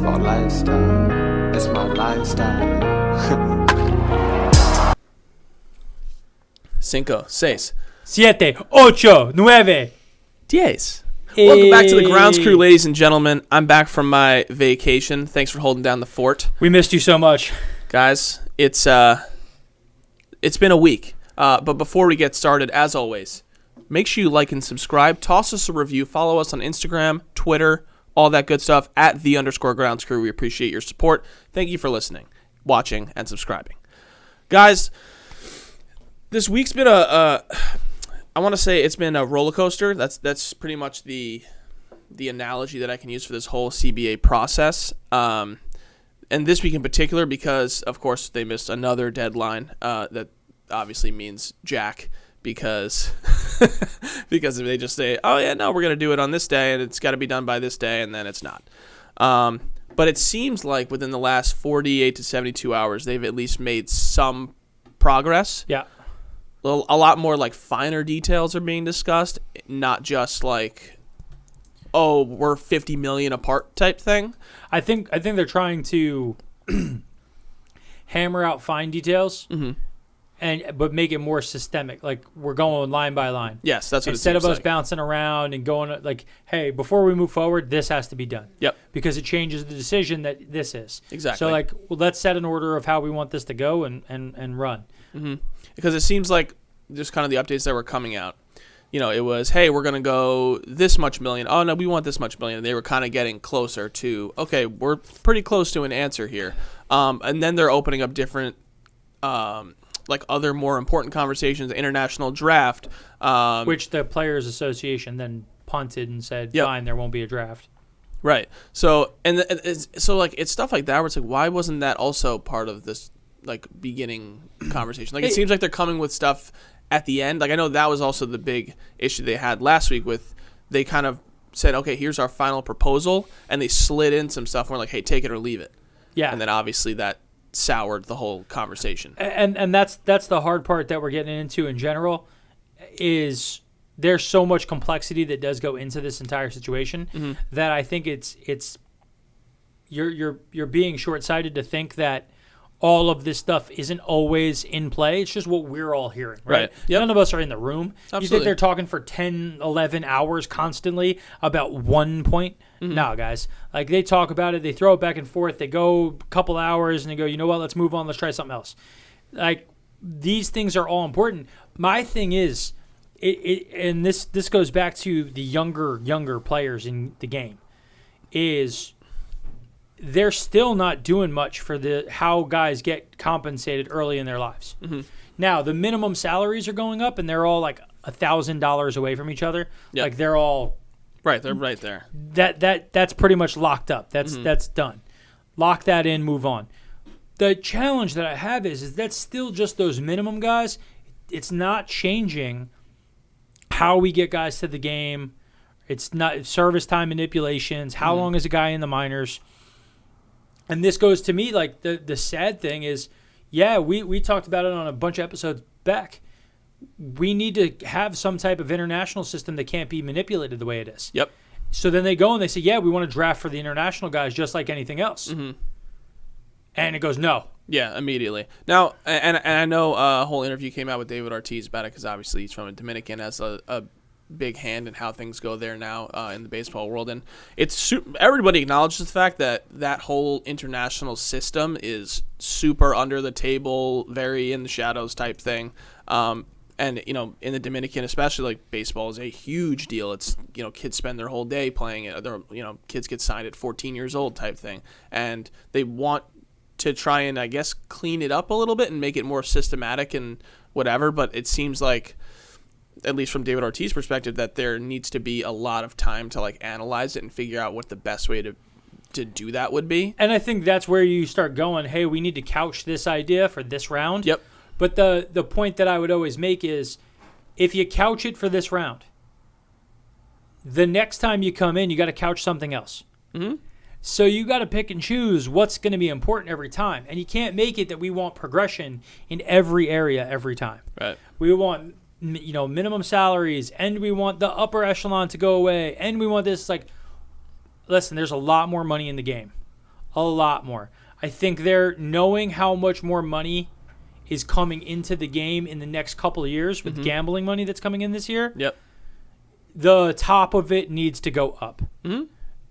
basketball lifestyle. It's my lifestyle. 5, 6, 7, 8, 9, 10. Welcome back to the Grounds Crew, ladies and gentlemen. I'm back from my vacation. Thanks for holding down the fort. We missed you so much. Guys, it's been a week. But before we get started, as always, make sure you like and subscribe. Toss us a review. Follow us on Instagram, Twitter, all that good stuff, at @the_Grounds Crew. We appreciate your support. Thank you for listening, watching, and subscribing. Guys, this week's been I want to say it's been a roller coaster. That's pretty much the analogy that I can use for this whole CBA process. And this week in particular, because of course they missed another deadline. That obviously means Jack, because because they just say, oh yeah, no, we're gonna do it on this day, and it's got to be done by this day, and then it's not. But it seems like within the last 48 to 72 hours, they've at least made some progress. Yeah. A lot more like finer details are being discussed, not just like, oh, we're 50 million apart type thing. I think they're trying to hammer out fine details, but make it more systemic. Like we're going line by line. Yes, that's what instead it seems of us like. bouncing around and going like, hey, before we move forward, this has to be done. Yep. Because it changes the decision that this is. Exactly. So like, well, let's set an order of how we want this to go and run. Mm-hmm. Because it seems like just kind of the updates that were coming out, you know, it was, hey, we're going to go this much million. Oh, no, we want this much million. And they were kind of getting closer to, okay, we're pretty close to an answer here. And then they're opening up different, like other more important conversations, international draft. Which the Players Association then punted and said, Yep. fine, there won't be a draft. Right. So, so like, it's stuff like that where it's like, why wasn't that also part of this, like, beginning conversation? Like, it seems like they're coming with stuff at the end. Like, I know that was also the big issue they had last week with, they kind of said, okay, here's our final proposal, and they slid in some stuff where like, hey, take it or leave it. Yeah. And then obviously that soured the whole conversation. And that's the hard part that we're getting into in general, is there's so much complexity that does go into this entire situation that I think it's you're being short-sighted to think that all of this stuff isn't always in play. It's just what we're all hearing, right? Yep. None of us are in the room. Absolutely. You think they're talking for 10, 11 hours constantly about one point? No, guys. Like, they talk about it. They throw it back and forth. They go a couple hours, and they go, you know what, let's move on. Let's try something else. Like, these things are all important. My thing is, and this goes back to the younger players in the game, is they're still not doing much for how guys get compensated early in their lives. Now, the minimum salaries are going up, and they're all like $1,000 away from each other. Yep. Like, they're all Right, they're right there. That's pretty much locked up. That's done. Lock that in, move on. The challenge that I have is that's still just those minimum guys. It's not changing how we get guys to the game. It's not service time manipulations. How long is a guy in the minors? And this goes to me, like, the sad thing is, yeah, we talked about it on a bunch of episodes back. We need to have some type of international system that can't be manipulated the way it is. Yep. So then they go and they say, yeah, we want to draft for the international guys just like anything else. And it goes, no. Yeah, immediately. Now, and I know a whole interview came out with David Ortiz about it, because obviously he's from a Dominican, has a big hand in how things go there now in the baseball world, and it's everybody acknowledges the fact that that whole international system is super under the table, very in the shadows type thing. And you know, in the Dominican especially, like, baseball is a huge deal. It's, you know, kids spend their whole day playing it. You know, kids get signed at 14 years old type thing, and they want to try and, I guess, clean it up a little bit and make it more systematic and whatever. But it seems like, at least from David Ortiz's perspective, that there needs to be a lot of time to, like, analyze it and figure out what the best way to do that would be. And I think that's where you start going, hey, we need to couch this idea for this round. Yep. But the point that I would always make is, if you couch it for this round, the next time you come in, you got to couch something else. So you got to pick and choose what's going to be important every time. And you can't make it that we want progression in every area every time. Right. We want, you know, minimum salaries, and we want the upper echelon to go away, and we want this. Like, listen, there's a lot more money in the game. A lot more. I think they're knowing how much more money is coming into the game in the next couple of years with gambling money that's coming in this year. Yep. The top of it needs to go up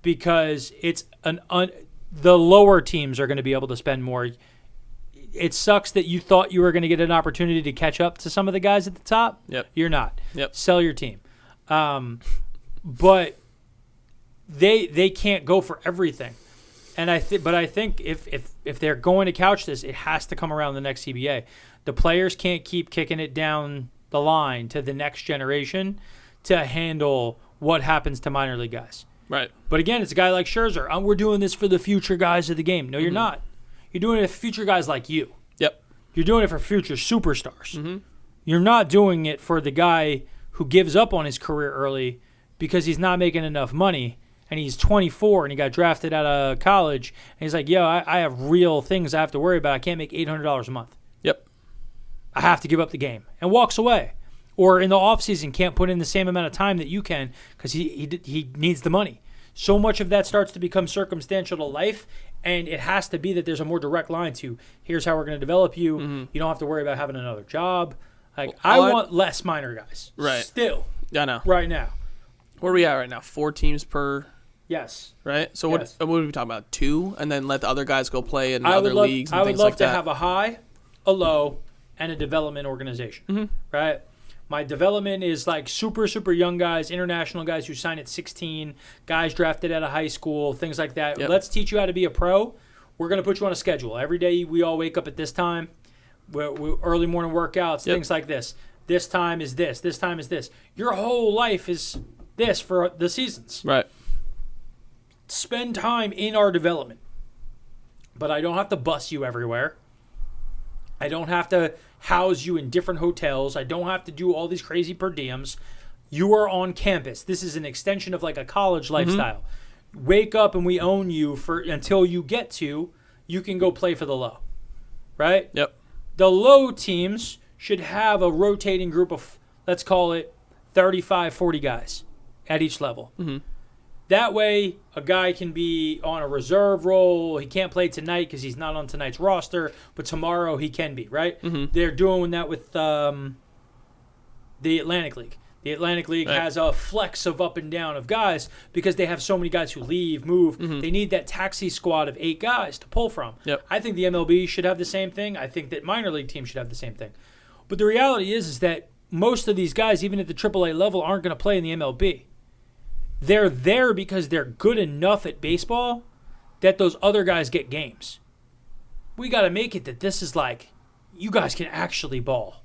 because it's the lower teams are going to be able to spend more. It sucks that you thought you were going to get an opportunity to catch up to some of the guys at the top. Yep. You're not. Yep. Sell your team. But they can't go for everything. And I think if they're going to couch this, it has to come around the next CBA. The players can't keep kicking it down the line to the next generation to handle what happens to minor league guys. Right. But again, it's a guy like Scherzer. We're doing this for the future guys of the game. No, you're not. You're doing it for future guys like you. Yep. You're doing it for future superstars. You're not doing it for the guy who gives up on his career early because he's not making enough money and he's 24 and he got drafted out of college and he's like, yo, I have real things I have to worry about. I can't make $800 a month. Yep. I have to give up the game and walks away. Or in the offseason can't put in the same amount of time that you can because he needs the money. So much of that starts to become circumstantial to life, and it has to be that there's a more direct line to here's how we're going to develop you. You don't have to worry about having another job. Like I want less minor guys. Right. Still. I know. Right now. Where are we at right now? 4 teams per. Yes. Right? So Yes. what are we talking about? 2? And then let the other guys go play in other leagues and things like that? I would love to have a high, a low, and a development organization. Right? My development is like super, super young guys, international guys who sign at 16, guys drafted out of high school, things like that. Yep. Let's teach you how to be a pro. We're going to put you on a schedule. Every day we all wake up at this time. We're early morning workouts, things like this. This time is this. This time is this. Your whole life is this for the seasons. Right. Spend time in our development. But I don't have to bus you everywhere. I don't have to house you in different hotels. I don't have to do all these crazy per diems. You are on campus. This is an extension of like a college lifestyle. Wake up and we own you for until you get to, you can go play for the low. Right? Yep. The low teams should have a rotating group of, let's call it 35, 40 guys at each level. That way, a guy can be on a reserve role. He can't play tonight because he's not on tonight's roster, but tomorrow he can be, right? They're doing that with the Atlantic League. The Atlantic League has a flex of up and down of guys because they have so many guys who leave, move. They need that taxi squad of 8 guys to pull from. Yep. I think the MLB should have the same thing. I think that minor league teams should have the same thing. But the reality is that most of these guys, even at the AAA level, aren't going to play in the MLB. They're there because they're good enough at baseball that those other guys get games. We got to make it that this is like, you guys can actually ball,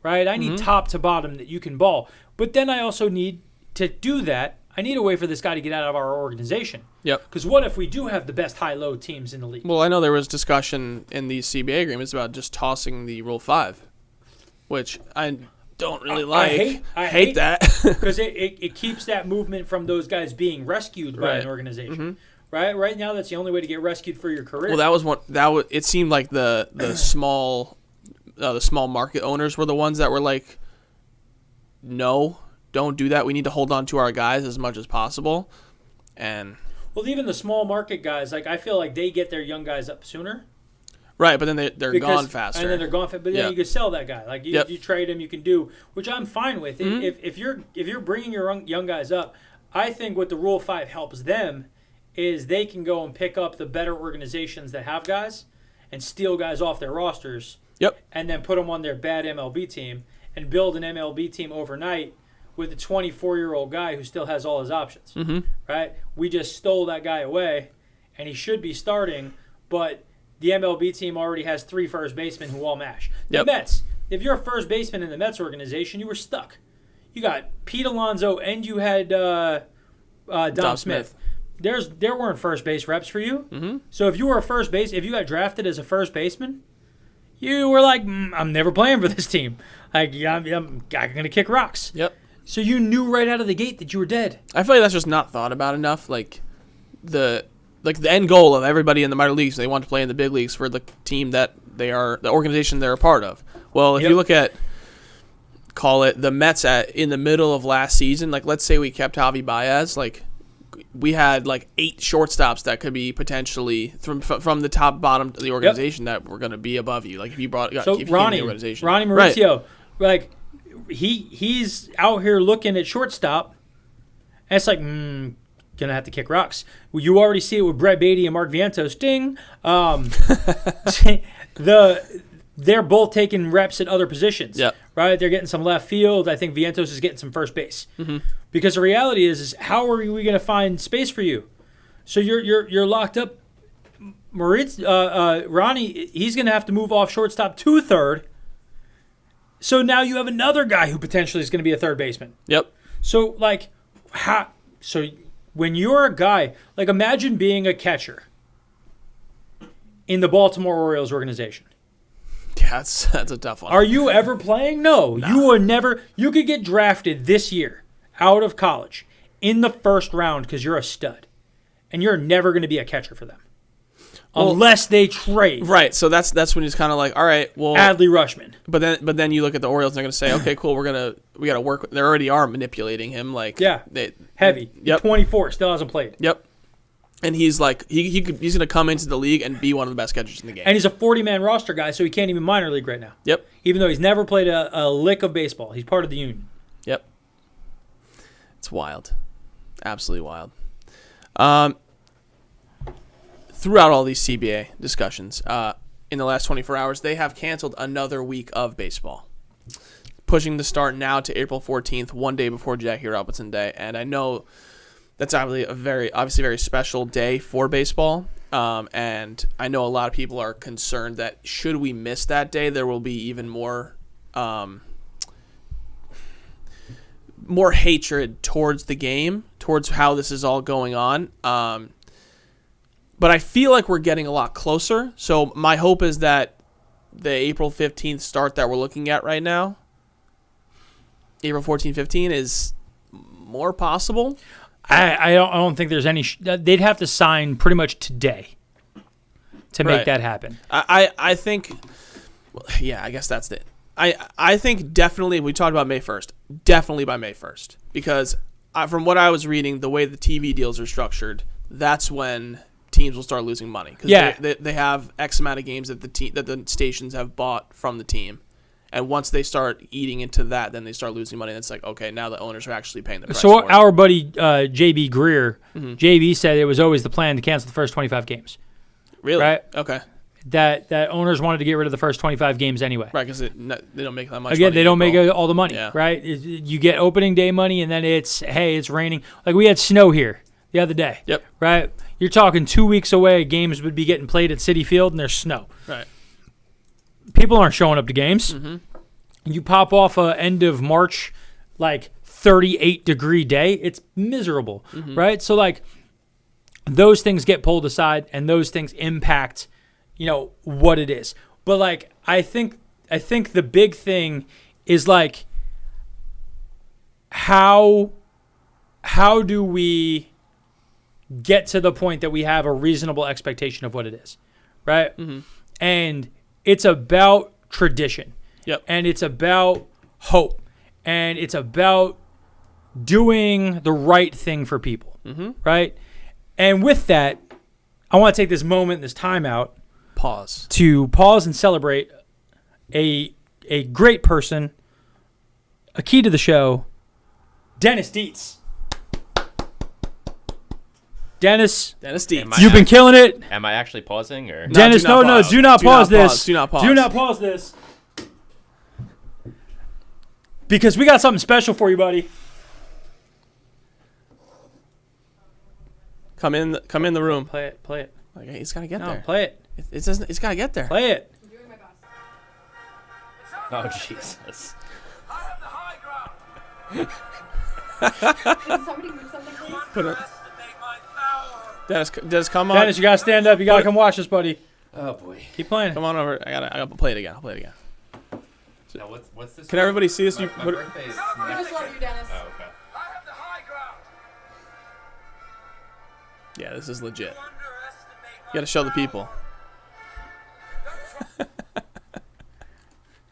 right? I need top to bottom that you can ball. But then I also need to do that. I need a way for this guy to get out of our organization. Yep. Because what if we do have the best high-low teams in the league? Well, I know there was discussion in these CBA agreements about just tossing the Rule 5, which I don't really like. I hate that. Because it keeps that movement from those guys being rescued by an organization. Right now, that's the only way to get rescued for your career. Well, that was one. It seemed like the small market owners were the ones that were like, no, don't do that. We need to hold on to our guys as much as possible. And well, even the small market guys, like I feel like they get their young guys up sooner. Right, but then they're gone faster. And then they're gone faster. But then you can sell that guy. Like you trade him, you can do, which I'm fine with. If you're bringing your young guys up, I think what the Rule 5 helps them is they can go and pick up the better organizations that have guys and steal guys off their rosters. Yep. And then put them on their bad MLB team and build an MLB team overnight with a 24-year-old guy who still has all his options. Right? We just stole that guy away, and he should be starting, but the MLB team already has 3 first basemen who all mash. The Mets, if you're a first baseman in the Mets organization, you were stuck. You got Pete Alonso and you had Dom Smith. There weren't first base reps for you. So if you were if you got drafted as a first baseman, you were like, I'm never playing for this team. Like, I'm going to kick rocks. Yep. So you knew right out of the gate that you were dead. I feel like that's just not thought about enough. Like the end goal of everybody in the minor leagues, they want to play in the big leagues for the team that they are, the organization they're a part of. Well, if you look at, call it the Mets in the middle of last season, like let's say we kept Javi Baez, like we had like 8 shortstops that could be potentially from the top bottom of the organization that were going to be above you. Like if you if you came in the organization. Ronnie Mauricio, like he's out here looking at shortstop, and it's like gonna have to kick rocks. Well, you already see it with Brett Beatty and Mark Vientos. Ding. They're both taking reps at other positions. Yep. Right? They're getting some left field. I think Vientos is getting some first base. Mm-hmm. Because the reality is how are we going to find space for you? So you're locked up. Ronnie, he's going to have to move off shortstop to third. So now you have another guy who potentially is going to be a third baseman. Yep. So so when you're a guy, like imagine being a catcher in the Baltimore Orioles organization. Yeah, that's a tough one. Are you ever playing? No. You are never. You could get drafted this year out of college in the first round because you're a stud, and you're never going to be a catcher for them unless they trade. Right. So that's when it's kind of like, all right, well, Adley Rutschman. But then you look at the Orioles and they're going to say, okay, cool, we got to work. They already are manipulating him. Like heavy. Yep. 24 still hasn't played. Yep. And he's like he's going to come into the league and be one of the best catchers in the game. And he's a 40-man roster guy, so he can't even minor league right now. Yep. Even though he's never played a lick of baseball, he's part of the union. Yep. It's wild, absolutely wild. Throughout all these CBA discussions, in the last 24 hours, they have canceled another week of baseball, pushing the start now to April 14th, one day before Jackie Robinson Day. And I know that's obviously a very special day for baseball. And I know a lot of people are concerned that should we miss that day, there will be even more hatred towards the game, towards how this is all going on. But I feel like we're getting a lot closer. So my hope is that the April 15th start that we're looking at right now, April 14, 15, is more possible. I don't think there's any. They'd have to sign pretty much today to make that happen. I think. Well, yeah, I guess that's it. I think definitely we talked about May 1st. Definitely by May 1st, because from what I was reading, the way the TV deals are structured, that's when teams will start losing money because they have X amount of games that the stations have bought from the team. And once they start eating into that, then they start losing money. And it's like, okay, now the owners are actually paying the price. So our buddy JB Greer, JB said it was always the plan to cancel the first 25 games. Really? Right? Okay. That owners wanted to get rid of the first 25 games anyway. Right, because they don't make that much money. Again, they don't make all the money, right? You get opening day money, and then it's raining. Like we had snow here the other day. Yep. Right? You're talking 2 weeks away, games would be getting played at Citi Field, and there's snow. Right. People aren't showing up to games. Mm-hmm. You pop off a end of March, like 38-degree day. It's miserable, right? So like those things get pulled aside, and those things impact, what it is. But like I think the big thing is like how do we get to the point that we have a reasonable expectation of what it is, right? Mm-hmm. And it's about tradition. Yep. And it's about hope. And it's about doing the right thing for people, right? And with that, I want to take this moment, this time out, to pause and celebrate a great person, a key to the show, Dennis Dietz. Dennis Dietz. You've been killing it. Am I actually pausing? Or Dennis, do not pause this. Do not pause this. Because we got something special for you, buddy. Come in the room. Play it. Okay, he's got to get there. Play it. It's got to get there. Play it. Oh, Jesus. I have the high ground. Can somebody move something, please? Put it. Dennis, come on. Dennis, you got to stand up. You got to come watch this, buddy. Oh, boy. Keep playing. Come on over. I gotta play it again. I'll play it again. Now, what's this? Can everybody see this? My birthday is We just love you, Dennis. Oh, okay. I have the high ground. Yeah, this is legit. You got to show the people.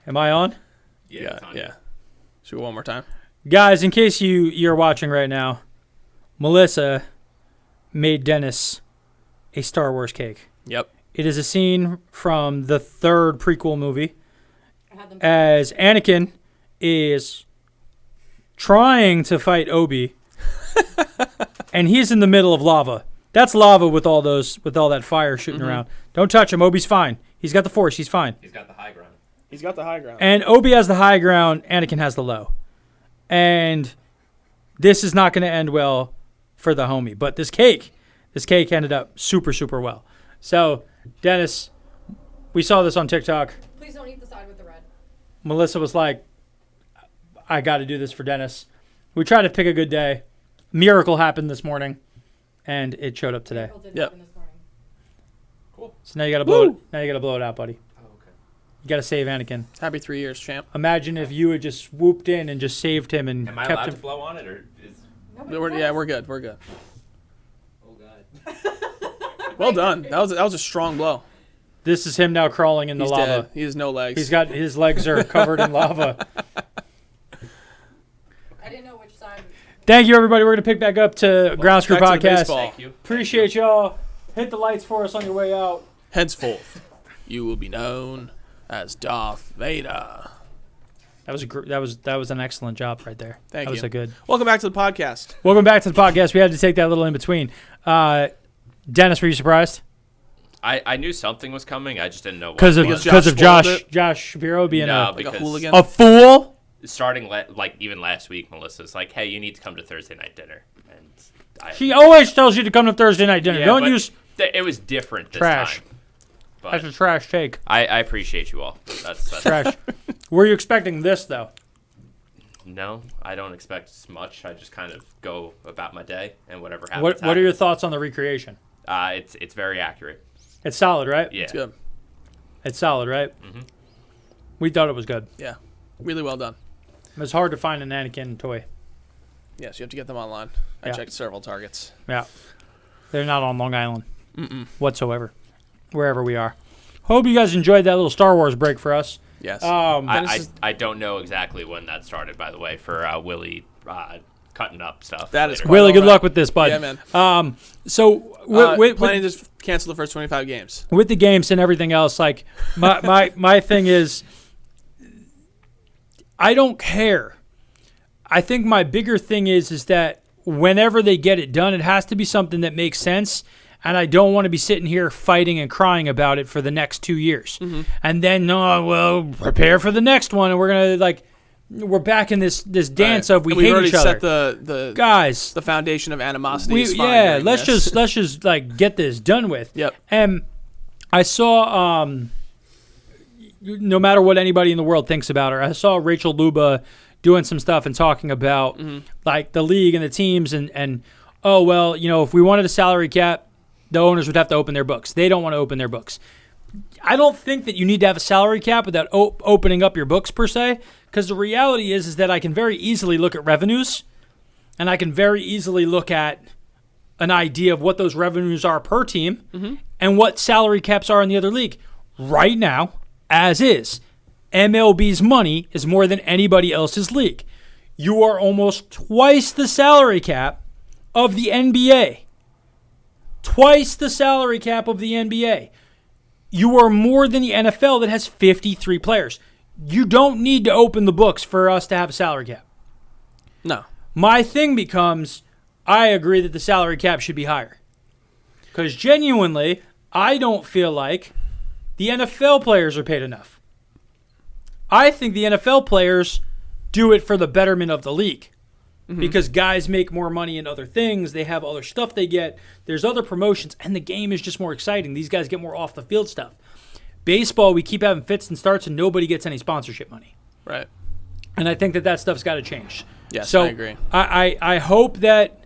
Am I on? Yeah. Should we one more time? Guys, in case you're watching right now, Melissa made Dennis a Star Wars cake. Yep. It is a scene from the third prequel movie I had them. as Anakin is trying to fight Obi, and he's in the middle of lava. That's lava with all that fire shooting around. Don't touch him. Obi's fine. He's got the Force. He's fine. He's got the high ground. He's got the high ground. And Obi has the high ground. Anakin has the low. And this is not going to end well for the homie. But this cake ended up super, super well. So, Dennis, we saw this on TikTok. Please don't eat the side with the red. Melissa was like, I got to do this for Dennis. We tried to pick a good day. Miracle happened this morning, and it showed up today. April did Yep. happen this morning. Cool. So now you got to blow it. Now you got to blow it out, buddy. Oh, okay. You got to save Anakin. Happy 3 years, champ. Imagine if you had just swooped in and just saved him and Am I kept allowed him. to blow on it, or is? Nobody We're says. good. We're good. Oh God. Well done. That was a strong blow. This is him now crawling in the He's lava. dead. He has no legs. He's got his legs are covered in lava. I didn't know which side. Thank you, everybody. We're gonna pick back up to Ground Screw back to the Podcast. baseball. Thank you. Appreciate y'all. Hit the lights for us on your way out. Henceforth, you will be known as Darth Vader. That was an excellent job right there. Thank that was you. a good. Welcome back to the podcast. Welcome back to the podcast. We had to take that little in between. Dennis, were you surprised? I knew something was coming. I just didn't know what. Because it of was. Josh Josh spoiled it? Josh Shapiro being No, a Like a because hooligan. a fool. starting like even last week, Melissa's like, "Hey, you need to come to Thursday night dinner," and She always tells you to come to Thursday night dinner. Yeah, Don't but use It was different this Trash. time. But that's a trash take. I appreciate you all. That's Trash. Were you expecting this though? No, I don't expect much. I just kind of go about my day and whatever happens. What are your happens. thoughts on the recreation? It's very accurate. It's solid, right? Yeah. It's good. It's solid, right? Mhm. We thought it was good. Yeah. Really well done. It's hard to find an Anakin toy. Yes, you have to get them online. I Yeah. checked several targets. Yeah. They're not on Long Island whatsoever, wherever we are. Hope you guys enjoyed that little Star Wars break for us. Yes. I don't know exactly when that started, by the way, for Willie cutting up stuff. That is later. quite Willie, good all right. luck with this, bud. Yeah, man. So Planning to just cancel the first 25 games. with the games and everything else, like my thing is, I don't care. I think my bigger thing is that whenever they get it done, it has to be something that makes sense. And I don't want to be sitting here fighting and crying about it for the next 2 years. And then, no, well, prepare for the next one. And we're going to, we're back in this dance of we And we've hate already each other. set the Guys, the foundation of animosity. is fine yeah, during let's this. just get this done with. Yep. And I saw, no matter what anybody in the world thinks about her, I saw Rachel Luba doing some stuff and talking about like the league and the teams and oh well, if we wanted a salary cap, the owners would have to open their books. They don't want to open their books. I don't think that you need to have a salary cap without opening up your books per se, because the reality is that I can very easily look at revenues, and I can very easily look at an idea of what those revenues are per team and what salary caps are in the other league. Right now, as is, MLB's money is more than anybody else's league. You are almost twice the salary cap of the NBA. Twice the salary cap of the NBA. You are more than the NFL that has 53 players. You don't need to open the books for us to have a salary cap. No. My thing becomes, I agree that the salary cap should be higher. Because genuinely, I don't feel like the NFL players are paid enough. I think the NFL players do it for the betterment of the league. Because guys make more money in other things. They have other stuff they get. There's other promotions, and the game is just more exciting. These guys get more off-the-field stuff. Baseball, we keep having fits and starts, and nobody gets any sponsorship money. Right. And I think that stuff's got to change. Yes, so I agree. I hope that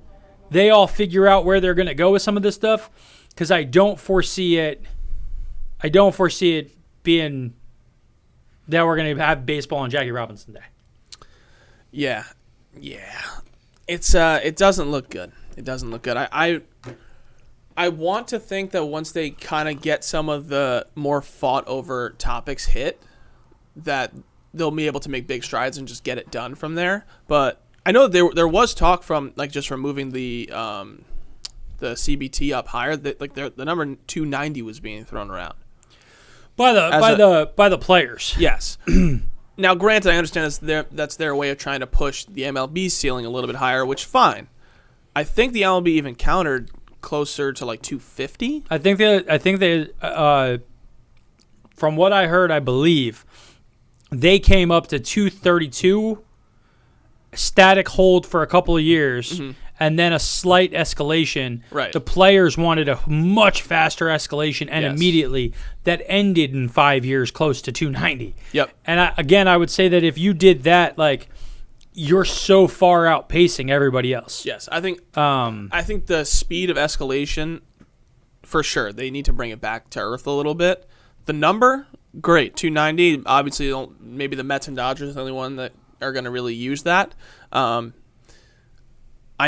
they all figure out where they're going to go with some of this stuff, because I don't foresee it being that we're going to have baseball on Jackie Robinson Day. Yeah. Yeah. It doesn't look good. It doesn't look good. I want to think that once they kind of get some of the more fought over topics hit, that they'll be able to make big strides and just get it done from there. But I know there was talk from just removing the the CBT up higher. The number 290 was being thrown around. By the players. Yes. Now, granted, I understand that's their way of trying to push the MLB ceiling a little bit higher, which fine. I think the MLB even countered closer to like 250. I think they from what I heard, I believe they came up to 232 static hold for a couple of years, and then a slight escalation. Right. The players wanted a much faster escalation, and immediately that ended in 5 years, close to 290. Yep. And I would say that if you did that, like, you're so far outpacing everybody else. Yes, I think the speed of escalation, for sure, they need to bring it back to earth a little bit. The number, great, 290. Obviously, maybe the Mets and Dodgers are the only one that are going to really use that. I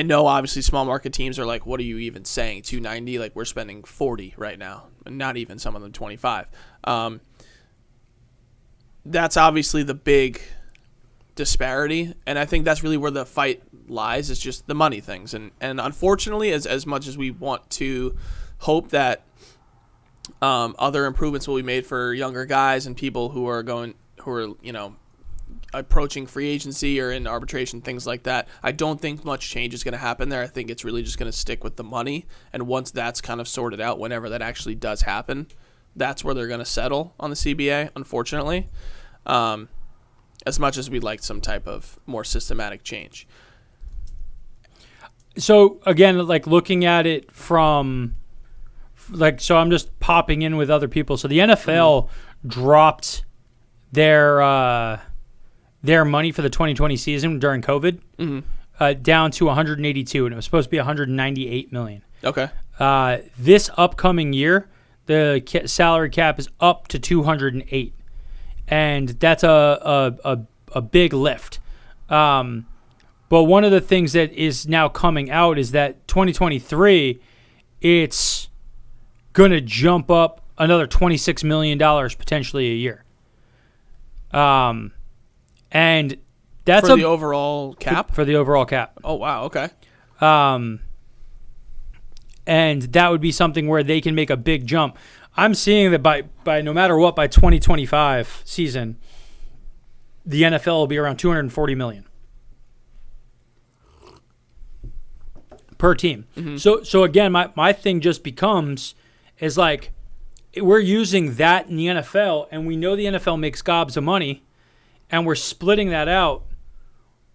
know, obviously, small market teams are like, what are you even saying, 290? Like, we're spending 40 right now, and not even some of them 25. That's obviously the big disparity, and I think that's really where the fight lies, is just the money things. And unfortunately, as much as we want to hope that other improvements will be made for younger guys and people who are approaching free agency or in arbitration, things like that, I don't think much change is going to happen there. I think it's really just going to stick with the money, and once that's kind of sorted out, whenever that actually does happen, that's where they're going to settle on the CBA, unfortunately. As much as we'd like some type of more systematic change. So, again, like, looking at it from, like, so I'm just popping in with other people. So the NFL dropped their money for the 2020 season during COVID down to 182, and it was supposed to be 198 million. Okay. This upcoming year, the salary cap is up to 208. And that's a big lift. But one of the things that is now coming out is that 2023, it's going to jump up another $26 million potentially a year. And that's for the overall cap? For the overall cap. Oh, wow. Okay. And that would be something where they can make a big jump. I'm seeing that by no matter what, by 2025 season, the NFL will be around $240 million per team. So again, my thing just becomes is like, we're using that in the NFL, and we know the NFL makes gobs of money, and we're splitting that out.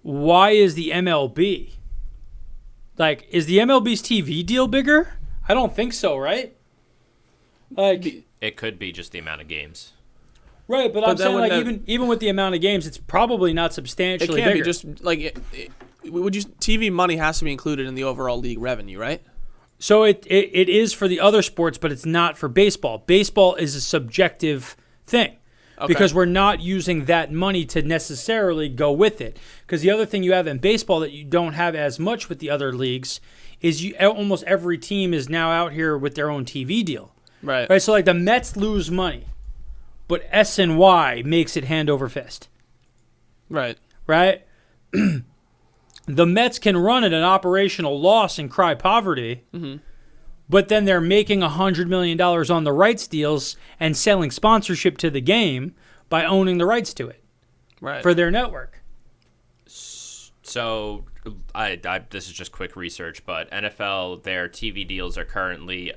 Why is the MLB? Like, is the MLB's TV deal bigger? I don't think so, right? Like, it could be just the amount of games. Right, but I'm saying, like, even with the amount of games, it's probably not substantially bigger. It can't be just, like, TV money has to be included in the overall league revenue, right? So it is for the other sports, but it's not for baseball. Baseball is a subjective thing because we're not using that money to necessarily go with it. Because the other thing you have in baseball that you don't have as much with the other leagues is almost every team is now out here with their own TV deal. Right. So, like, the Mets lose money, but SNY makes it hand over fist. Right. The Mets can run at an operational loss and cry poverty, but then they're making $100 million on the rights deals and selling sponsorship to the game by owning the rights to it for their network. So, this is just quick research, but NFL, their TV deals are currently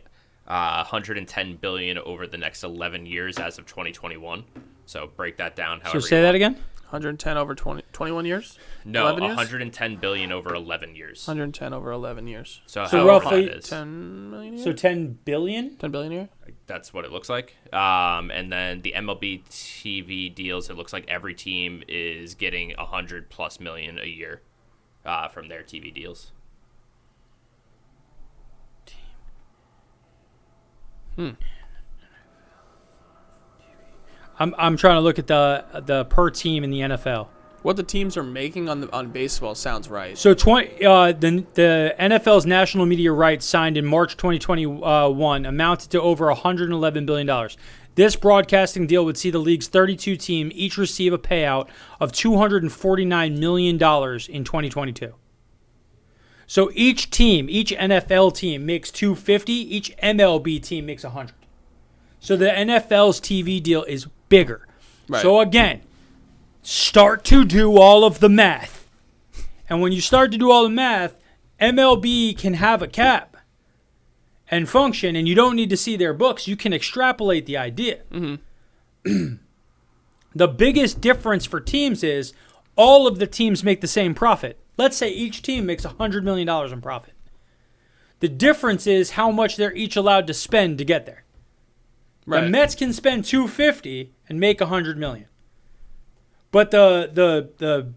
$110 billion over the next 11 years as of 2021. So break that down. So say that again. 110 over 21 years? No, 11 years? 110 billion over 11 years. 110 over 11 years. So roughly that is. 10 million a year? So 10 billion? 10 billion a year? That's what it looks like. And then the MLB TV deals, it looks like every team is getting 100+ million a year from their TV deals. I'm trying to look at the per team in the NFL. What the teams are making on baseball sounds right. So the NFL's national media rights signed in March 2021 amounted to over $111 billion. This broadcasting deal would see the league's 32 team each receive a payout of $249 million in 2022. So each team, each NFL team makes 250. Each MLB team makes 100. So the NFL's TV deal is bigger. Right. So again, start to do all of the math. And when you start to do all the math, MLB can have a cap and function, and you don't need to see their books. You can extrapolate the idea. Mm-hmm. The biggest difference for teams is all of the teams make the same profit. Let's say each team makes $100 million in profit. The difference is how much they're each allowed to spend to get there. Right. The Mets can spend $250 and make $100 million. But the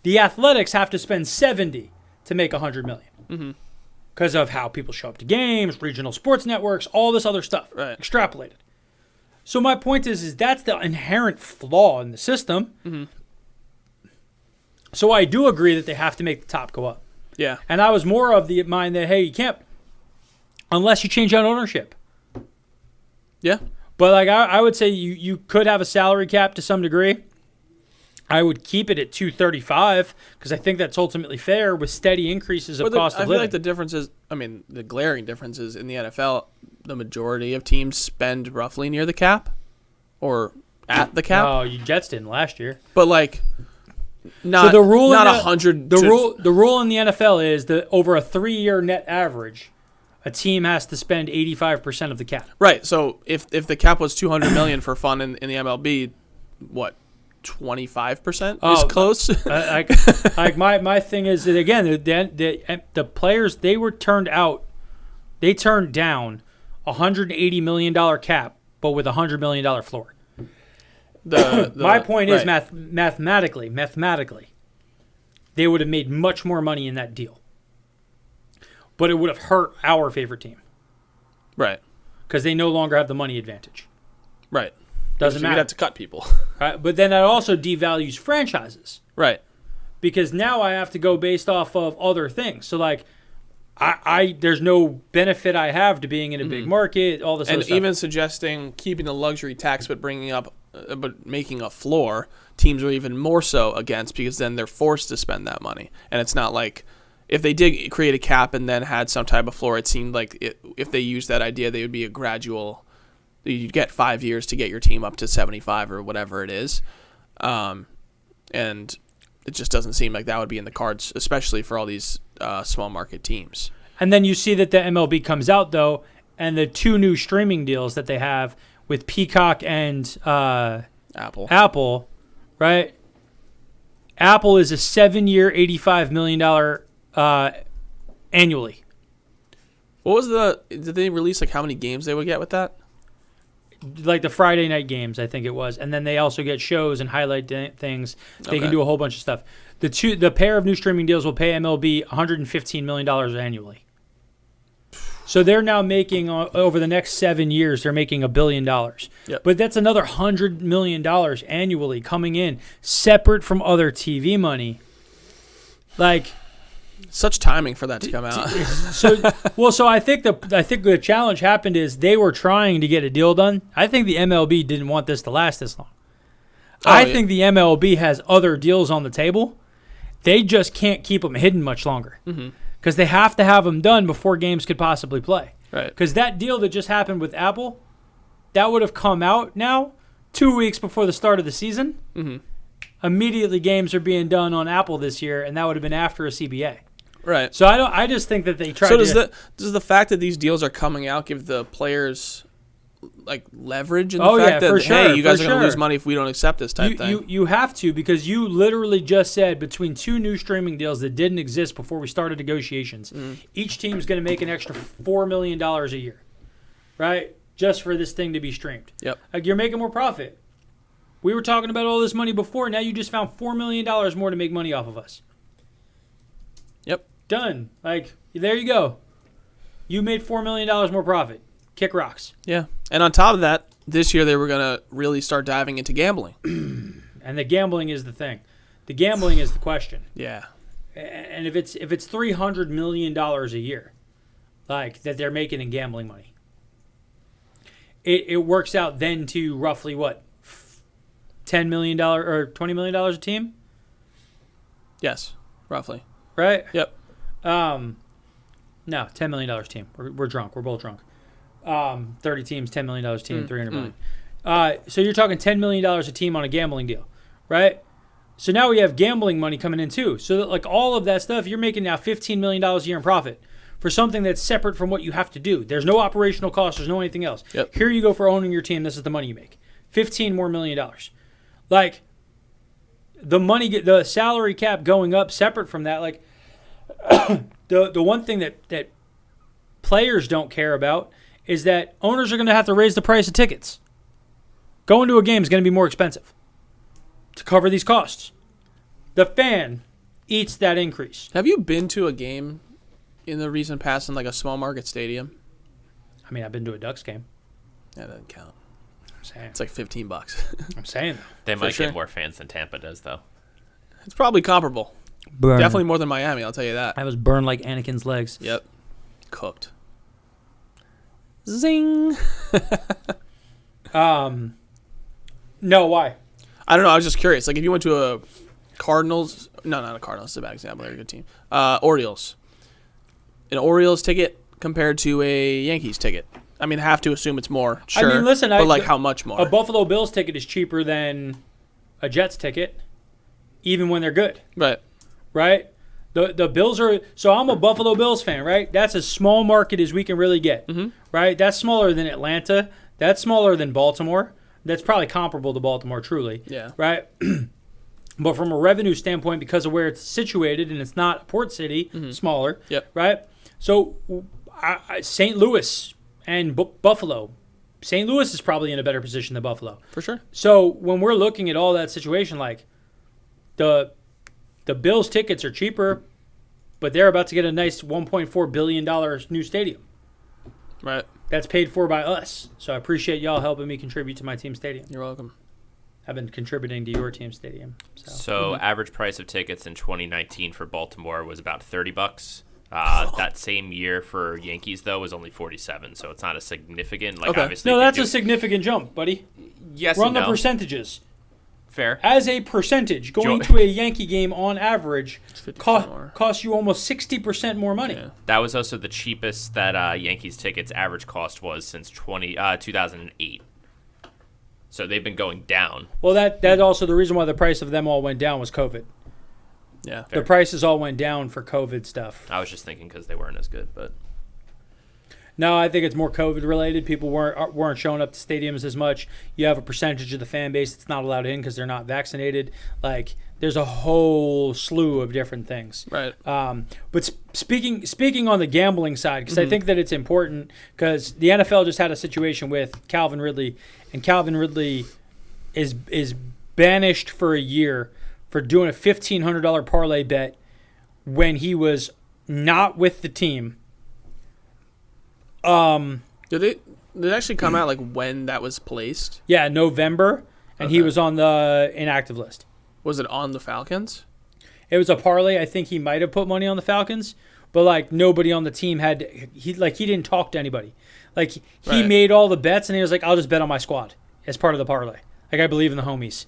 Athletics have to spend $70 to make $100 million. Because of how people show up to games, regional sports networks, all this other stuff. Right. Extrapolated. So my point is that's the inherent flaw in the system. Mm-hmm. So I do agree that they have to make the top go up. Yeah. And I was more of the mind that, hey, you can't, unless you change out ownership. Yeah. But like I would say you could have a salary cap to some degree. I would keep it at 235 because I think that's ultimately fair with steady increases of cost of living. I feel like the difference is, the glaring difference is in the NFL, the majority of teams spend roughly near the cap or at the cap. Oh, you Jets didn't last year. But like, not so the rule not in the, 100. The rule in the NFL is that over a 3-year net average, a team has to spend 85% of the cap. Right. So if the cap was $200 million for fun in the MLB, what? 25% is close. Like my thing is that again the players they turned down $180 million cap, but with $100 million floor. My point is mathematically, they would have made much more money in that deal, but it would have hurt our favorite team, right? Because they no longer have the money advantage, right? Doesn't matter. You'd have to cut people. Right? But then that also devalues franchises. Right. Because now I have to go based off of other things. So, like, I there's no benefit I have to being in a big market, all this other stuff. And even suggesting keeping the luxury tax but making a floor, teams are even more so against because then they're forced to spend that money. And it's not like if they did create a cap and then had some type of floor, it seemed like if they used that idea, they would be a gradual. You'd get 5 years to get your team up to 75 or whatever it is. And it just doesn't seem like that would be in the cards, especially for all these small market teams. And then you see that the MLB comes out, though, and the 2 new streaming deals that they have with Peacock and Apple, right? Apple is a 7-year, $85 million annually. What was did they release like how many games they would get with that? Like the Friday night games, I think it was, and then they also get shows and highlight things. They can do a whole bunch of stuff. The pair of new streaming deals will pay MLB $115 million annually. So they're now making over the next 7 years, they're making $1 billion. Yep. But that's another $100 million annually coming in, separate from other TV money. Like. Such timing for that to come out. So I think the challenge happened is they were trying to get a deal done. I think the MLB didn't want this to last this long. I think the MLB has other deals on the table. They just can't keep them hidden much longer because they have to have them done before games could possibly play. Right. Because that deal that just happened with Apple, that would have come out now 2 weeks before the start of the season. Mm-hmm. Immediately games are being done on Apple this year, and that would have been after a CBA. Right. So I just think that they tried. So does the fact that these deals are coming out give the players like leverage in the fact that hey, you guys are going to lose money if we don't accept this type thing? You have to because you literally just said between 2 new streaming deals that didn't exist before we started negotiations, each team is going to make an extra $4 million a year, right? Just for this thing to be streamed. Yep. Like you're making more profit. We were talking about all this money before. Now you just found $4 million more to make money off of us. Yep. Done. Like, there you go. You made $4 million more profit. Kick rocks. Yeah. And on top of that, this year they were going to really start diving into gambling. And the gambling is the thing. The gambling is the question. Yeah. And if it's $300 million a year, like, that they're making in gambling money, it works out then to roughly what? $10 million or $20 million a team? Yes, roughly. right? Yep. No, $10 million team. We're drunk. We're both drunk. 30 teams, $10 million team, $300 million. So you're talking $10 million a team on a gambling deal, right? So now we have gambling money coming in too. So that, like, all of that stuff, you're making now $15 million a year in profit for something that's separate from what you have to do. There's no operational cost. There's no anything else. Yep. Here you go for owning your team. This is the money you make. $15 more million. Like, the money, the salary cap going up separate from that, like, the one thing that players don't care about is that owners are going to have to raise the price of tickets. Going to a game is going to be more expensive to cover these costs. The fan eats that increase. Have you been to a game in the recent past in like a small market stadium? I mean, I've been to a Ducks game. That doesn't count. I'm saying. It's like $15. I'm saying. They might sure. get more fans than Tampa does, though. It's probably comparable. Burn. Definitely more than Miami, I'll tell you that. I was burned like Anakin's legs. Yep. Cooked. Zing. No, why? I don't know. I was just curious. Like, if you went to a Cardinals, no, not a Cardinals. It's a bad example. They're a good team. Orioles. An Orioles ticket compared to a Yankees ticket. I mean, I have to assume it's more. Sure. I mean, listen, but like, how much more? A Buffalo Bills ticket is cheaper than a Jets ticket, even when they're good, Right. right? The Bills are. So I'm a Buffalo Bills fan, right? That's as small market as we can really get, right? That's smaller than Atlanta. That's smaller than Baltimore. That's probably comparable to Baltimore, truly. Yeah. Right? But from a revenue standpoint, because of where it's situated and it's not a port city, smaller. Yep. Right? So St. Louis and Buffalo. St. Louis is probably in a better position than Buffalo. For sure. So when we're looking at all that situation, like the Bills tickets are cheaper, but they're about to get a nice $1.4 billion new stadium. Right. That's paid for by us. So I appreciate y'all helping me contribute to my team stadium. You're welcome. I've been contributing to your team stadium. So average price of tickets in 2019 for Baltimore was about $30. That same year for Yankees, though, was only 47. So it's not a significant. Like, Okay. obviously, No, if you that's do- a significant jump, buddy. yes Run and the no. percentages. Fair. As a percentage, going Joy- to a Yankee game on average 50% more. costs you almost 60% more money. Yeah. That was also the cheapest that Yankees tickets average cost was since 2008. So they've been going down. Well, that also the reason why the price of them all went down was COVID. Yeah. The prices all went down for COVID stuff. I was just thinking because they weren't as good, but No, I think it's more COVID related. People weren't showing up to stadiums as much. You have a percentage of the fan base that's not allowed in because they're not vaccinated. Like, there's a whole slew of different things. Right. But speaking on the gambling side, because I think that it's important, because the NFL just had a situation with Calvin Ridley, and Calvin Ridley is banished for a year for doing a $1,500 parlay bet when he was not with the team. Did it actually come out like when that was placed? Yeah, November, and he Okay. was on the inactive list. Was it on the Falcons? It was a parlay. I think he might have put money on the Falcons, but like nobody on the team he didn't talk to anybody. Like he Right. made all the bets, and he was like, "I'll just bet on my squad as part of the parlay." Like, I believe in the homies.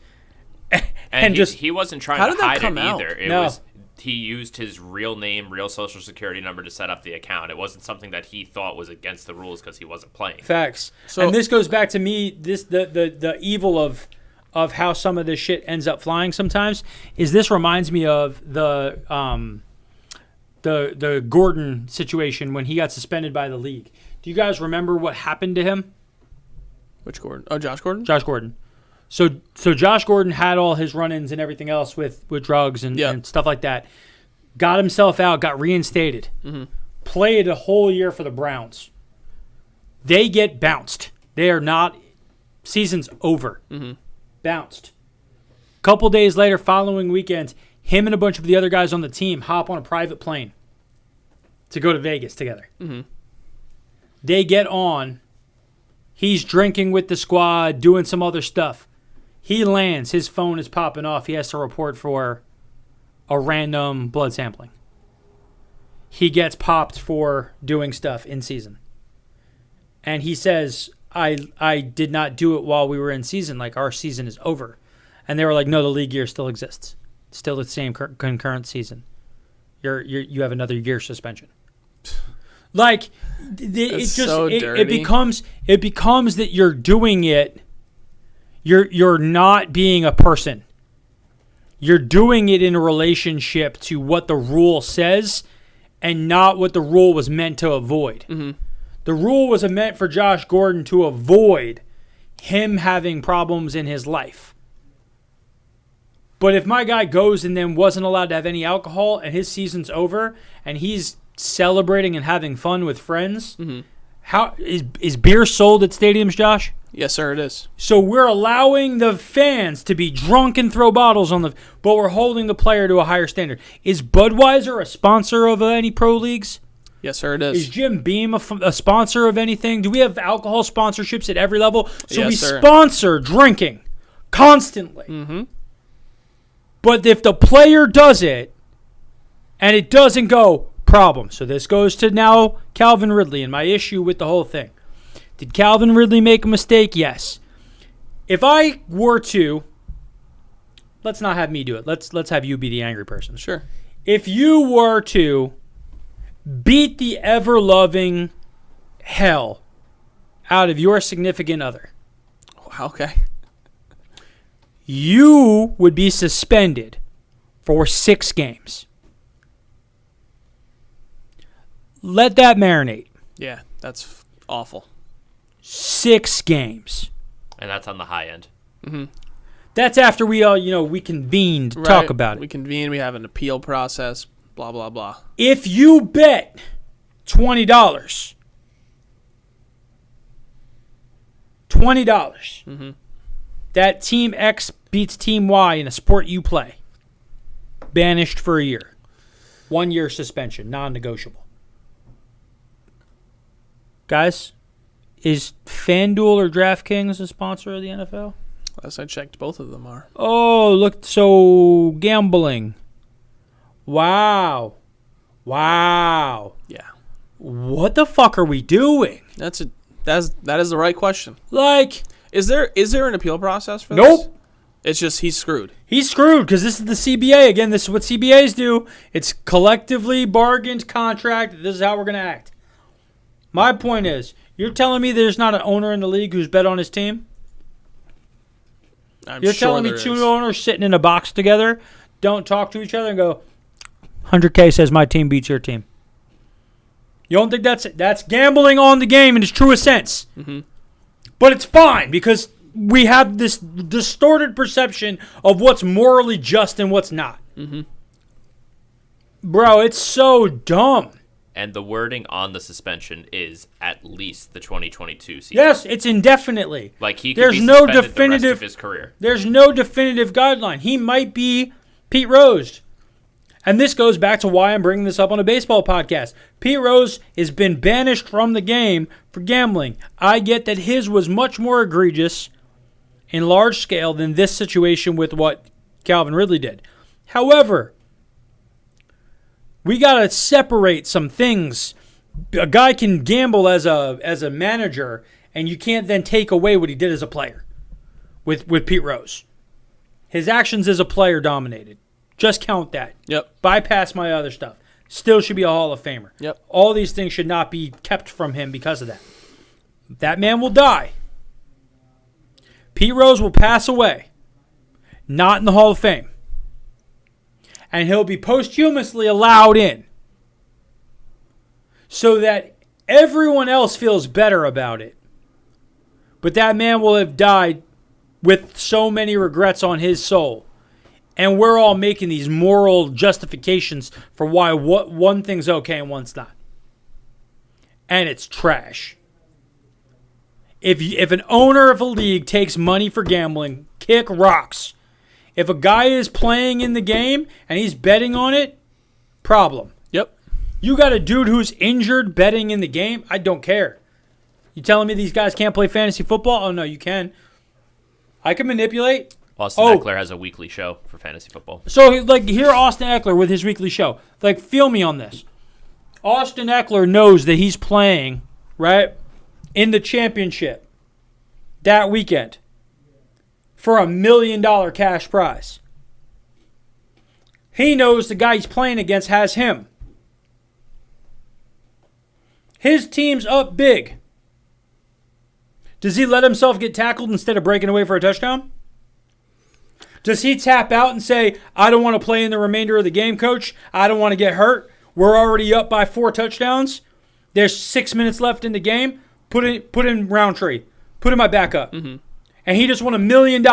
and just he wasn't trying How to did that hide it come out? either. It No. was he used his real name, real social security number to set up the account. It wasn't something that he thought was against the rules because he wasn't playing. Facts. So- And this goes back to me. The evil of how some of this shit ends up flying sometimes is this reminds me of the Gordon situation when he got suspended by the league. Do you guys remember what happened to him? Which Gordon? Oh, Josh Gordon? Josh Gordon. So Josh Gordon had all his run-ins and everything else with drugs and, Yeah. and stuff like that. Got himself out, got reinstated. Played a whole year for the Browns. They get bounced. They are not. Season's over. Bounced. Couple days later, following weekend, him and a bunch of the other guys on the team hop on a private plane to go to Vegas together. They get on. He's drinking with the squad, doing some other stuff. He lands. His phone is popping off. He has to report for a random blood sampling. He gets popped for doing stuff in season. And he says, I did not do it while we were in season. Like, our season is over. And they were like, no, the league year still exists. Still the same concurrent season. you have another year suspension. Like it becomes that you're doing it. You're not being a person. You're doing it in a relationship to what the rule says, and not what the rule was meant to avoid. Mm-hmm. The rule was meant for Josh Gordon to avoid him having problems in his life. But if my guy goes and then wasn't allowed to have any alcohol and his season's over and he's celebrating and having fun with friends, how is beer sold at stadiums, Josh? Yes, sir, it is. So we're allowing the fans to be drunk and throw bottles on but we're holding the player to a higher standard. Is Budweiser a sponsor of any pro leagues? Yes, sir, it is. Is Jim Beam a sponsor of anything? Do we have alcohol sponsorships at every level? So Yes, we sir. sponsor drinking constantly. Mm-hmm. But if the player does it and it doesn't go, problem. So this goes to now Calvin Ridley and my issue with the whole thing. Did Calvin Ridley make a mistake? Yes. If I were to, let's not have me do it. Let's have you be the angry person. Sure. If you were to beat the ever-loving hell out of your significant other, Okay. you would be suspended for 6 games. Let that marinate. Yeah, that's awful. 6 games. And that's on the high end. That's after we all, we convened to talk about it. We convene. We have an appeal process. Blah, blah, blah. If you bet $20, that Team X beats Team Y in a sport you play, banished for a year. 1 year suspension, non-negotiable. Guys, is FanDuel or DraftKings a sponsor of the NFL? Last I checked, both of them are. Oh, look, so gambling. Wow. Yeah. What the fuck are we doing? That is the right question. Like, Is there an appeal process for nope. this? It's just he's screwed. He's screwed because this is the CBA. Again, this is what CBAs do. It's collectively bargained contract. This is how we're going to act. My point is, you're telling me there's not an owner in the league who's bet on his team? You're telling me two owners sitting in a box together don't talk to each other and go, 100K says my team beats your team. You don't think that's gambling on the game in its truest sense? Mm-hmm. But it's fine because we have this distorted perception of what's morally just and what's not. Mm-hmm. Bro, it's so dumb. And the wording on the suspension is at least the 2022 season. Yes, it's indefinitely. Like he could be suspended the rest of his career. There's no definitive guideline. He might be Pete Rose. And this goes back to why I'm bringing this up on a baseball podcast. Pete Rose has been banished from the game for gambling. I get that his was much more egregious in large scale than this situation with what Calvin Ridley did. However, we got to separate some things. A guy can gamble as a manager, and you can't then take away what he did as a player with Pete Rose. His actions as a player dominated. Just count that. Yep. Bypass my other stuff. Still should be a Hall of Famer. Yep. All these things should not be kept from him because of that. That man will die. Pete Rose will pass away. Not in the Hall of Fame. And he'll be posthumously allowed in. So that everyone else feels better about it. But that man will have died with so many regrets on his soul. And we're all making these moral justifications for why one thing's okay and one's not. And it's trash. If an owner of a league takes money for gambling, kick rocks. If a guy is playing in the game and he's betting on it, problem. Yep. You got a dude who's injured betting in the game, I don't care. You telling me these guys can't play fantasy football? Oh, no, you can. I can manipulate. Austin Eckler has a weekly show for fantasy football. So, like, hear Austin Eckler with his weekly show. Like, feel me on this. Austin Eckler knows that he's playing, right, in the championship that weekend for $1 million cash prize. He knows the guy he's playing against has him. His team's up big. Does he let himself get tackled instead of breaking away for a touchdown? Does he tap out and say, I don't want to play in the remainder of the game, coach. I don't want to get hurt. We're already up by 4 touchdowns. There's 6 minutes left in the game. Put in Roundtree. Put in my backup. Mm-hmm. And he just won $1 million.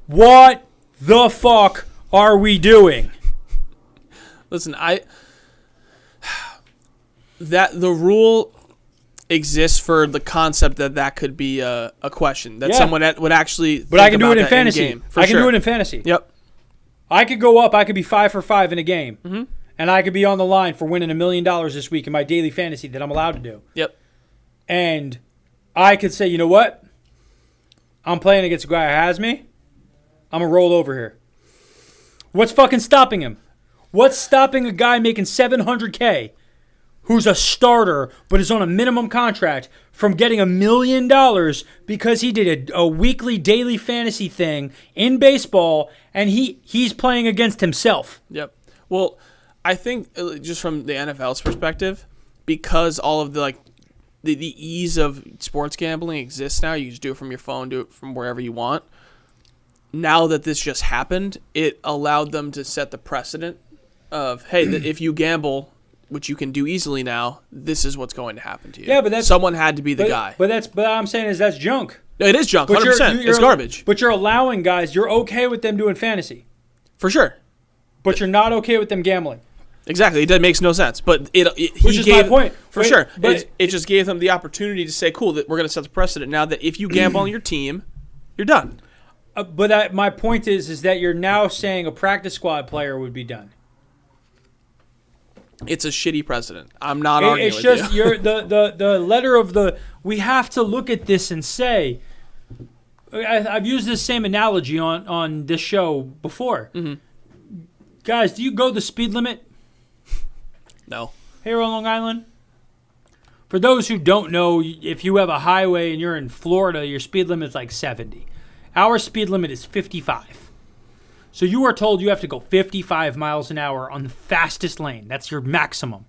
What the fuck are we doing? Listen, the rule exists for the concept that could be a question that someone would actually. But I can do it in fantasy. I can do it in fantasy. Yep. I could go up. I could be 5 for 5 in a game, and I could be on the line for winning $1 million this week in my daily fantasy that I'm allowed to do. Yep. And I could say, you know what? I'm playing against a guy who has me. I'm gonna roll over here. What's fucking stopping him? What's stopping a guy making $700K, who's a starter but is on a minimum contract, from getting $1 million because he did a weekly, daily fantasy thing in baseball, and he's playing against himself? Yep. Well, I think just from the NFL's perspective, because all of the ease of sports gambling exists now, you just do it from your phone, do it from wherever you want. Now that this just happened, it allowed them to set the precedent of, hey, that if you gamble, which you can do easily now, this is what's going to happen to you. Yeah, but someone had to be the guy. But I'm saying is that's junk. No, it is junk, 100%. It's garbage. But you're allowing guys, you're okay with them doing fantasy. For sure. But you're not okay with them gambling. Exactly. It makes no sense. But which is my point. For sure. But it just gave them the opportunity to say, cool, that we're going to set the precedent now that if you gamble on your team, you're done. But my point is that you're now saying a practice squad player would be done. It's a shitty precedent. I'm not arguing with you. It's just the letter of the. We have to look at this and say. I've used this same analogy on this show before. Mm-hmm. Guys, do you go the speed limit? No. Here on Long Island? For those who don't know, if you have a highway and you're in Florida, your speed limit is like 70. Our speed limit is 55. So you are told you have to go 55 miles an hour on the fastest lane. That's your maximum.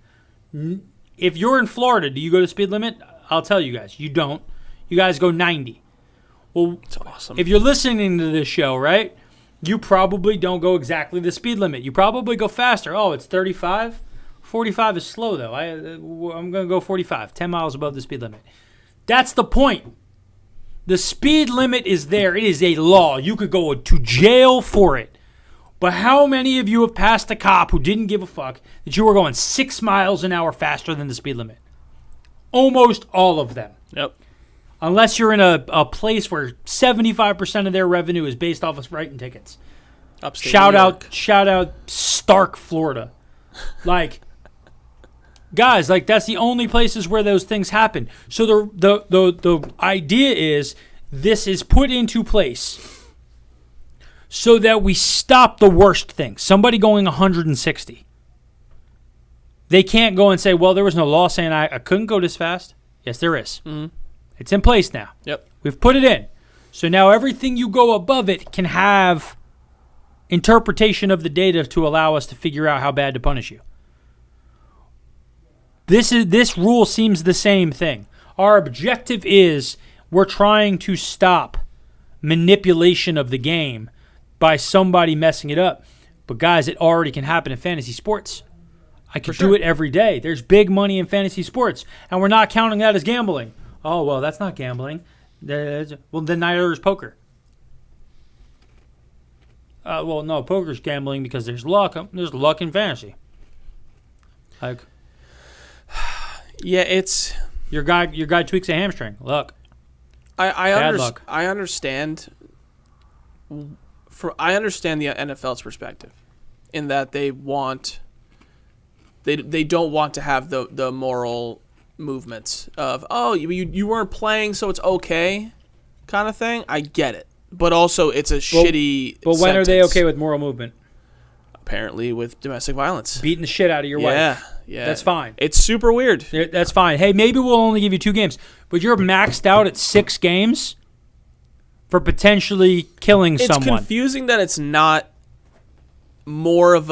If you're in Florida, do you go to speed limit? I'll tell you guys. You don't. You guys go 90. Well, that's awesome. If you're listening to this show, right, you probably don't go exactly the speed limit. You probably go faster. Oh, it's 35? 45 is slow, though. I'm going to go 45, 10 miles above the speed limit. That's the point. The speed limit is there. It is a law. You could go to jail for it. But how many of you have passed a cop who didn't give a fuck that you were going 6 miles an hour faster than the speed limit? Almost all of them. Yep. Unless you're in a place where 75% of their revenue is based off of writing tickets. Upstate Shout New out Stark, Florida. Guys, that's the only places where those things happen. So the idea is this is put into place so that we stop the worst thing. Somebody going 160. They can't go and say, well, there was no law saying I couldn't go this fast. Yes, there is. Mm-hmm. It's in place now. Yep. We've put it in. So now everything you go above it can have interpretation of the data to allow us to figure out how bad to punish you. This rule seems the same thing. Our objective is we're trying to stop manipulation of the game by somebody messing it up. But guys, it already can happen in fantasy sports. I can do it every day. There's big money in fantasy sports, and we're not counting that as gambling. Oh, well, that's not gambling. Well, then neither is poker. Well, no, poker's gambling because there's luck. There's luck in fantasy. Yeah, it's your guy tweaks a hamstring. Luck. I luck. I understand. I understand the NFL's perspective, in that they don't want to have the moral movements of, oh, you weren't playing, so it's okay, kind of thing. I get it, but also it's a shitty. But when are they okay with moral movement? Apparently, with domestic violence, beating the shit out of your wife. Yeah, that's fine. It's super weird. That's fine. Hey, maybe we'll only give you 2 games, but you're maxed out at 6 games for potentially killing someone. It's confusing that it's not more of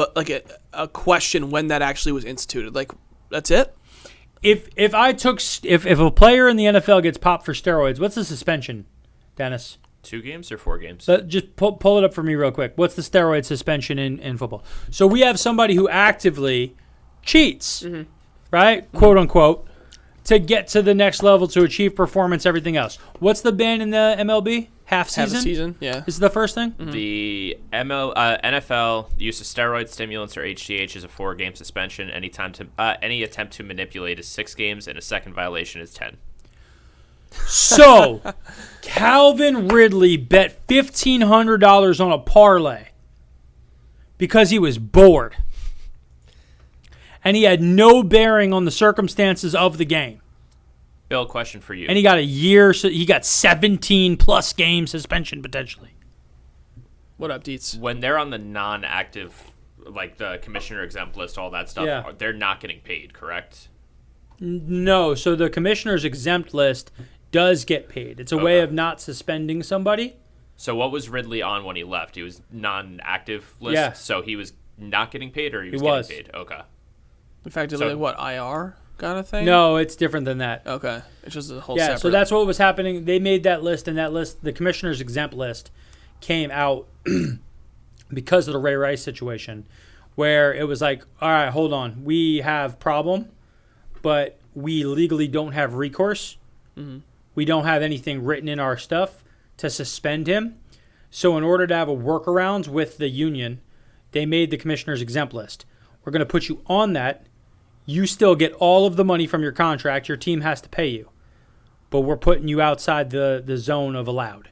a question when that actually was instituted. Like, that's it? If a player in the NFL gets popped for steroids, what's the suspension, Dennis? 2 games or 4 games? So just pull it up for me real quick. What's the steroid suspension in football? So we have somebody who actively cheats, right? Quote unquote, to get to the next level to achieve performance, everything else. What's the ban in the MLB? Half season? Half a season, yeah. This is the first thing? The NFL use of steroids, stimulants, or HGH is a 4-game suspension. Any attempt to manipulate is 6 games, and a second violation is 10. So, Calvin Ridley bet $1,500 on a parlay because he was bored. And he had no bearing on the circumstances of the game. Bill, question for you. And he got a year, so he got 17-plus game suspension potentially. What up, Deets? When they're on the non-active, like the commissioner exempt list, all that stuff, Yeah. they're not getting paid, correct? No, so the commissioner's exempt list does get paid. It's a way Okay. of not suspending somebody. So what was Ridley on when he left? He was non-active list, Yeah. so he was not getting paid, or he was He getting paid? Okay. Effectively, So- like what, IR kind of thing? No, it's different than that. Okay. It's just a whole Yeah, separate. so that's what was happening. They made that list, and that list, the commissioner's exempt list, came out because of the Ray Rice situation, where it was like, all right, hold on, we have problem, but we legally don't have recourse. We don't have anything written in our stuff to suspend him. So in order to have a workaround with the union, they made the commissioner's exempt list. We're going to put you on that. You still get all of the money from your contract. Your team has to pay you. But we're putting you outside the zone of allowed.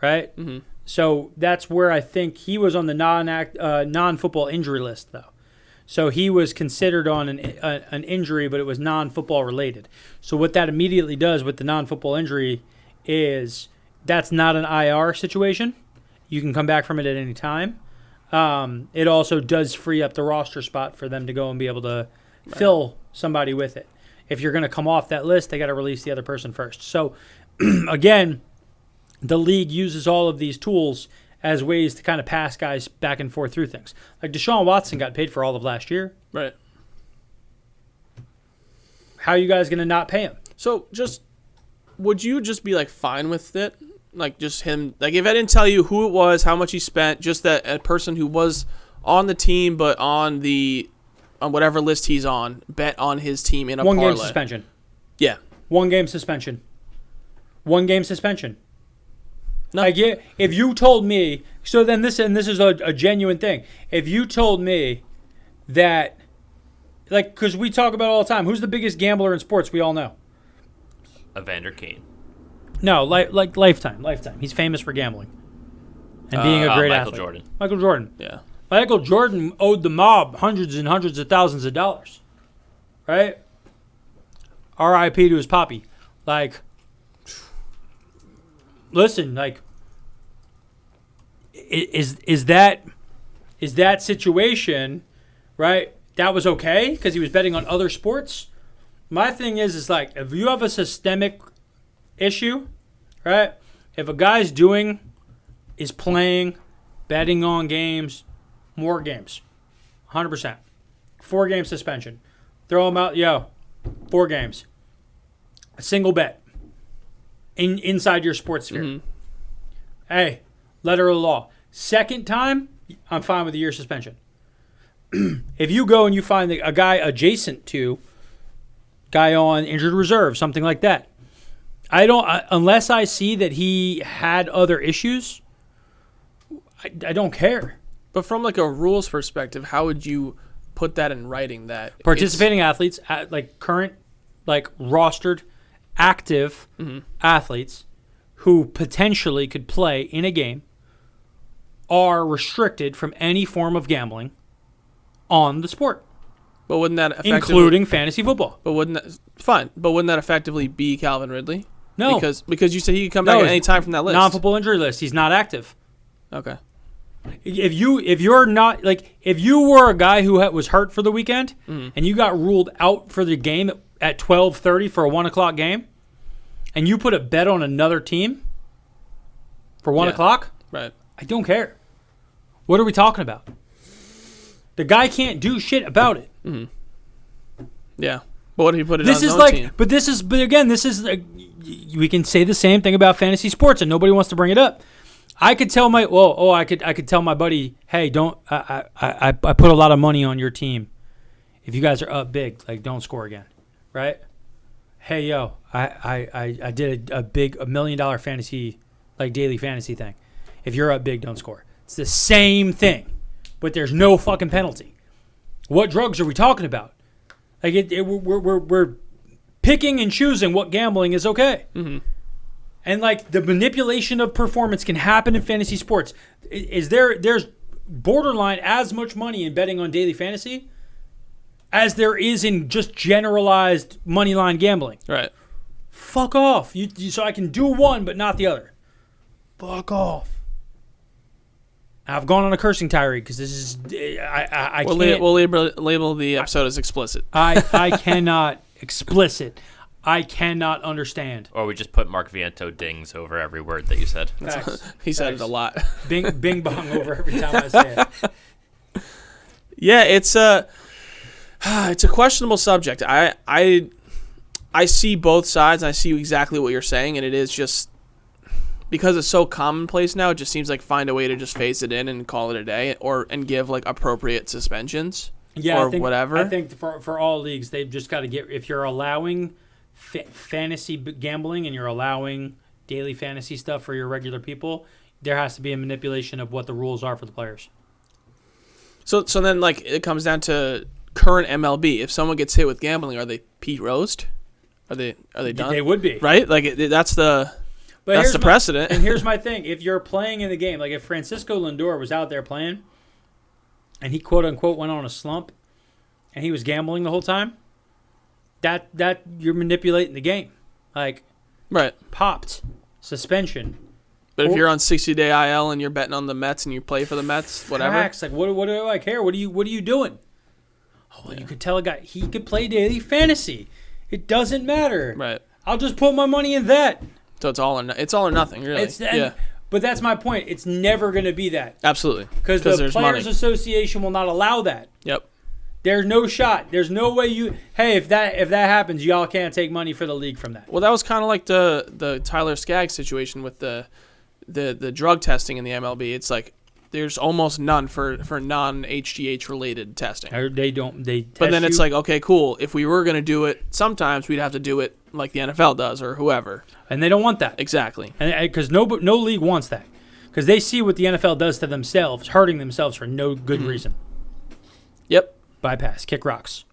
Right? Mm-hmm. So that's where I think he was on the non-football injury list, though. So he was considered on an injury, but it was non-football related. So what that immediately does with the non-football injury is that's not an IR situation. You can come back from it at any time. It also does free up the roster spot for them to go and be able to fill somebody with it. If you're going to come off that list, they got to release the other person first. So, again, the league uses all of these tools as ways to kind of pass guys back and forth through things. Like Deshaun Watson got paid for all of last year. Right. How are you guys going to not pay him? So would you just be like fine with it? Like just him, like if I didn't tell you who it was, how much he spent, just that a person who was on the team but on whatever list he's on, bet on his team in a parlay. 1 game suspension. Yeah. 1 game suspension. 1 game suspension. No. Like, if you told me, so then this is a genuine thing. If you told me that, like, because we talk about it all the time, who's the biggest gambler in sports? We all know. Evander Kane. No, like Lifetime. He's famous for gambling and being a great Michael athlete. Jordan. Michael Jordan. Yeah. Michael Jordan owed the mob hundreds and hundreds of thousands of dollars, right? R.I.P. to his poppy. Like, listen, like, is that situation, right? That was okay because he was betting on other sports. My thing is like, if you have a systemic issue, right? If a guy's is playing, betting on games, more games, 100%, 4 game suspension, throw him out, 4 games, a single bet, inside your sports sphere. Mm-hmm. Hey, letter of the law. Second time, I'm fine with a year suspension. If you go and you find a guy adjacent to guy on injured reserve, something like that, unless I see that he had other issues, I don't care. But from like a rules perspective, how would you put that in writing that Participating athletes, like current, like rostered, active athletes who potentially could play in a game are restricted from any form of gambling on the sport, But wouldn't that effectively, including fantasy football? But wouldn't that effectively be Calvin Ridley? No, because you said he could come back at any time from that list. Non-football injury list. He's not active. Okay. If you're not, like, if you were a guy who was hurt for the weekend and you got ruled out for the game at 12:30 for a 1:00 game, and you put a bet on another team for 1:00, Right. I don't care. What are we talking about? The guy can't do shit about it. Yeah. But what if he put it This on his is own like, team? but again, this is like, we can say the same thing about fantasy sports, and nobody wants to bring it up. I could tell I could tell my buddy, hey, I put a lot of money on your team. If you guys are up big, like, don't score again, right? Hey, yo, I did a $1 million fantasy, like, daily fantasy thing. If you're up big, don't score. It's the same thing, but there's no fucking penalty. What drugs are we talking about? Like, we're picking and choosing what gambling is okay. Mm-hmm. And, like, the manipulation of performance can happen in fantasy sports. There's borderline as much money in betting on daily fantasy as there is in just generalized money line gambling. Right. Fuck off. So I can do one but not the other. Fuck off. I've gone on a cursing tirade because this is I can't. We'll label the episode as explicit. I cannot explicit. I cannot understand. Or we just put Mark Viento dings over every word that you said. Facts. He said it a lot. Bing bong over every time I say it. Yeah, it's a questionable subject. I see both sides. I see exactly what you're saying, and it is just because it's so commonplace now. It just seems like find a way to just phase it in and call it a day, and give like appropriate suspensions. Yeah, or I think, whatever. I think for all leagues, they've just got to get, if you're allowing fantasy gambling and you're allowing daily fantasy stuff for your regular people, there has to be a manipulation of what the rules are for the players. So then, like, it comes down to current MLB. If someone gets hit with gambling, are they Pete Rosed? Are they done? They would be. Right? Like, that's the precedent. And here's my thing. If you're playing in the game, like if Francisco Lindor was out there playing and he quote-unquote went on a slump and he was gambling the whole time, that you're manipulating the game. Like, right. Popped. Suspension. But if you're on 60-day IL and you're betting on the Mets and you play for the Mets, whatever. Facts. Like, what do I care? What are you doing? Oh, well, you could tell a guy he could play daily fantasy. It doesn't matter. Right. I'll just put my money in that. So it's all or nothing, really. Yeah. But that's my point. It's never going to be that. Absolutely. Because the Players money. Association will not allow that. Yep. There's no shot. There's no way if that happens, y'all can't take money for the league from that. Well, that was kind of like the Tyler Skaggs situation with the drug testing in the MLB. It's like there's almost none for non-HGH related testing. But then it's like, okay, cool. If we were going to do it, sometimes we'd have to do it like the NFL does or whoever. And they don't want that. Exactly. And because no league wants that. Because they see what the NFL does to themselves, hurting themselves for no good reason. Yep. Bypass. Kick rocks.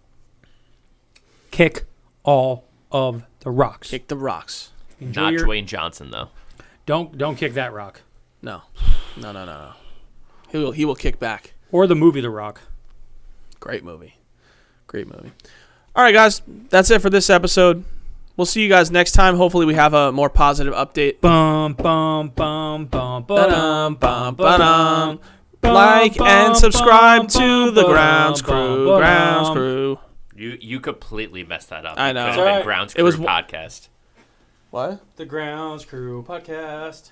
Kick all of the rocks. Kick the rocks. Not Dwayne Johnson, though. Don't kick that rock. No. He will kick back. Or the movie The Rock. Great movie. All right, guys. That's it for this episode. We'll see you guys next time. Hopefully we have a more positive update. Bum, bum, bum, bum, ba-dum, bum, ba-dum. Like and subscribe to the Grounds Crew. You completely messed that up. I know. It could have been Grounds Crew podcast. What? The Grounds Crew podcast.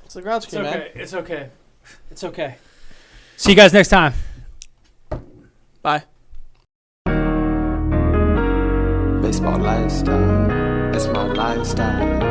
It's the Grounds Crew, man. It's okay. See you guys next time. Bye. Baseball lifestyle, it's my lifestyle.